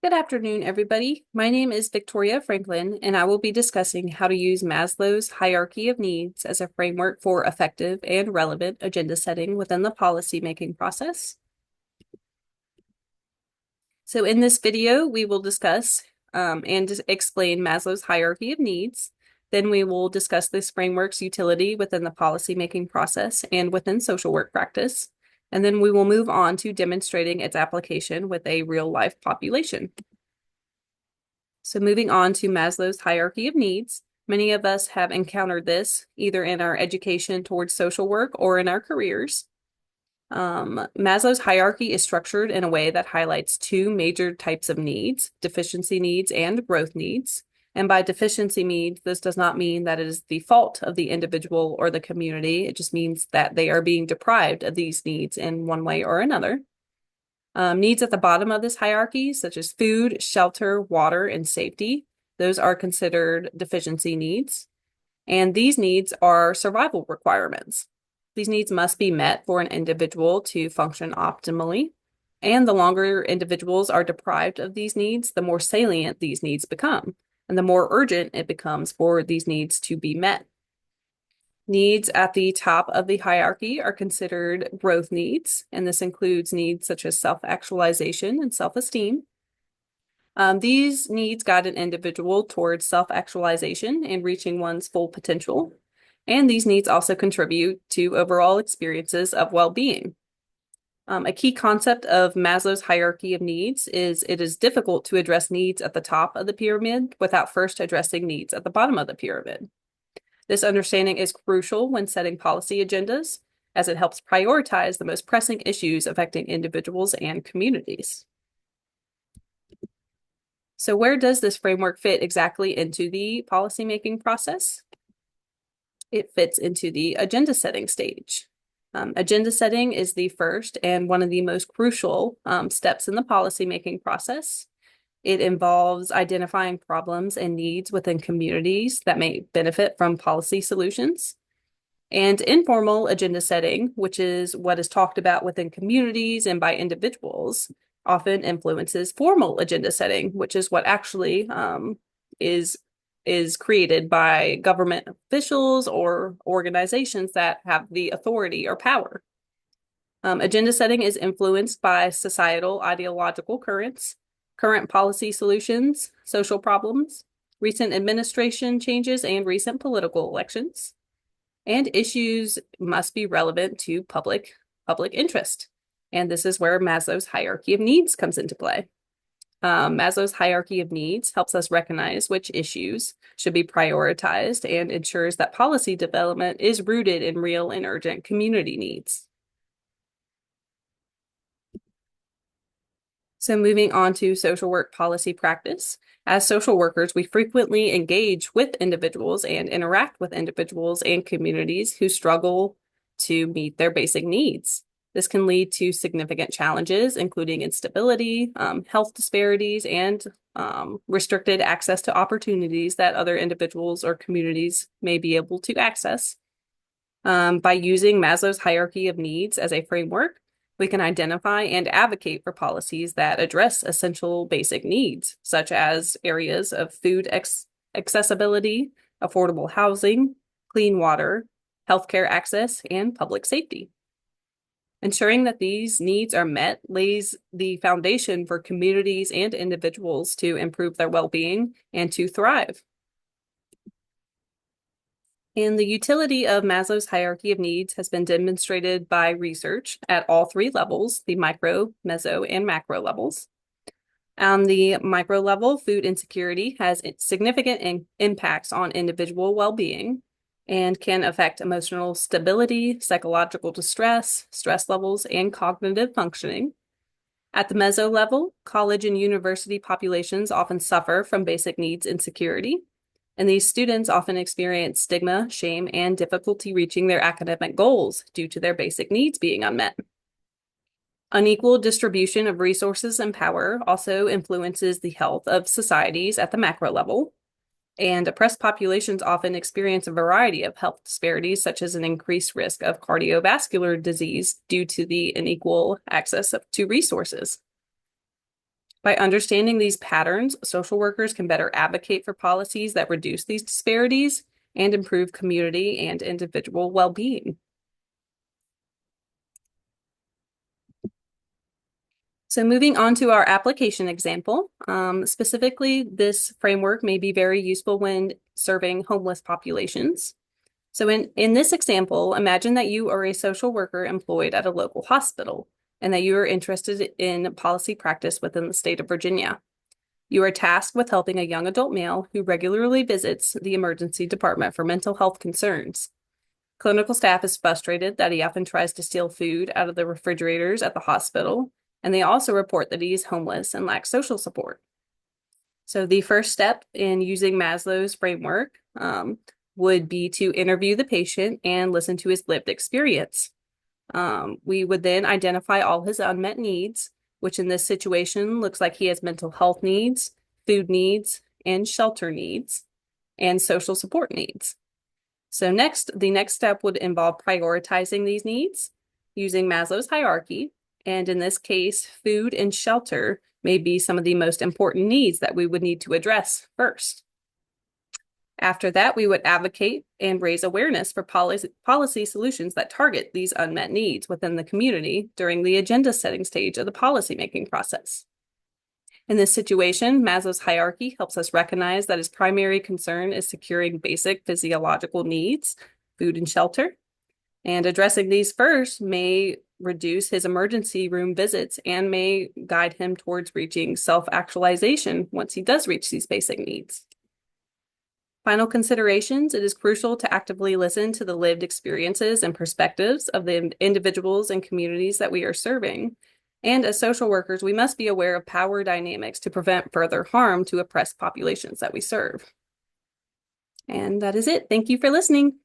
Good afternoon, everybody. My name is Victoria Franklin, and I will be discussing how to use Maslow's hierarchy of needs as a framework for effective and relevant agenda setting within the policymaking process. So in this video, we will discuss and explain Maslow's hierarchy of needs. Then we will discuss this framework's utility within the policymaking process and within social work practice. And then we will move on to demonstrating its application with a real-life population. So moving on to Maslow's hierarchy of needs, many of us have encountered this either in our education towards social work or in our careers. Maslow's hierarchy is structured in a way that highlights two major types of needs, deficiency needs and growth needs. And by deficiency needs, this does not mean that it is the fault of the individual or the community. It just means that they are being deprived of these needs in one way or another. Needs at the bottom of this hierarchy, such as food, shelter, water, and safety, those are considered deficiency needs. And these needs are survival requirements. These needs must be met for an individual to function optimally. And the longer individuals are deprived of these needs, the more salient these needs become, and the more urgent it becomes for these needs to be met. Needs at the top of the hierarchy are considered growth needs, and this includes needs such as self-actualization and self-esteem. These needs guide an individual towards self-actualization and reaching one's full potential. And these needs also contribute to overall experiences of well-being. A key concept of Maslow's hierarchy of needs is it is difficult to address needs at the top of the pyramid without first addressing needs at the bottom of the pyramid. This understanding is crucial when setting policy agendas, as it helps prioritize the most pressing issues affecting individuals and communities. So where does this framework fit exactly into the policymaking process? It fits into the agenda setting stage. Agenda setting is the first and one of the most crucial steps in the policymaking process. It involves identifying problems and needs within communities that may benefit from policy solutions. And informal agenda setting, which is what is talked about within communities and by individuals, often influences formal agenda setting, which is what actually is created by government officials or organizations that have the authority or power. Agenda setting is influenced by societal ideological currents, current policy solutions, social problems, recent administration changes, and recent political elections. And issues must be relevant to public interest. And this is where Maslow's hierarchy of needs comes into play. Maslow's hierarchy of needs helps us recognize which issues should be prioritized and ensures that policy development is rooted in real and urgent community needs. So moving on to social work policy practice. As social workers, we frequently engage with individuals and interact with individuals and communities who struggle to meet their basic needs. This can lead to significant challenges, including instability, health disparities, and restricted access to opportunities that other individuals or communities may be able to access. By using Maslow's hierarchy of needs as a framework, we can identify and advocate for policies that address essential basic needs, such as areas of food accessibility, affordable housing, clean water, healthcare access, and public safety. Ensuring that these needs are met lays the foundation for communities and individuals to improve their well-being and to thrive. And the utility of Maslow's hierarchy of needs has been demonstrated by research at all three levels, the micro, meso, and macro levels. On the micro level, food insecurity has significant impacts on individual well-being and can affect emotional stability, psychological distress, stress levels, and cognitive functioning. At the meso level, college and university populations often suffer from basic needs insecurity. And these students often experience stigma, shame, and difficulty reaching their academic goals due to their basic needs being unmet. Unequal distribution of resources and power also influences the health of societies at the macro level. And oppressed populations often experience a variety of health disparities, such as an increased risk of cardiovascular disease due to the unequal access to resources. By understanding these patterns, social workers can better advocate for policies that reduce these disparities and improve community and individual well-being. So moving on to our application example, specifically, this framework may be very useful when serving homeless populations. So in this example, imagine that you are a social worker employed at a local hospital and that you are interested in policy practice within the state of Virginia. You are tasked with helping a young adult male who regularly visits the emergency department for mental health concerns. Clinical staff is frustrated that he often tries to steal food out of the refrigerators at the hospital, and they also report that he is homeless and lacks social support. So the first step in using Maslow's framework would be to interview the patient and listen to his lived experience. We would then identify all his unmet needs, which in this situation looks like he has mental health needs, food needs, and shelter needs, and social support needs. So the next step would involve prioritizing these needs using Maslow's hierarchy. And in this case, food and shelter may be some of the most important needs that we would need to address first. After that, we would advocate and raise awareness for policy solutions that target these unmet needs within the community during the agenda setting stage of the policymaking process. In this situation, Maslow's hierarchy helps us recognize that his primary concern is securing basic physiological needs, food and shelter, and addressing these first may reduce his emergency room visits and may guide him towards reaching self-actualization once he does reach these basic needs. Final considerations: it is crucial to actively listen to the lived experiences and perspectives of the individuals and communities that we are serving. And as social workers, we must be aware of power dynamics to prevent further harm to oppressed populations that we serve. And that is it. Thank you for listening.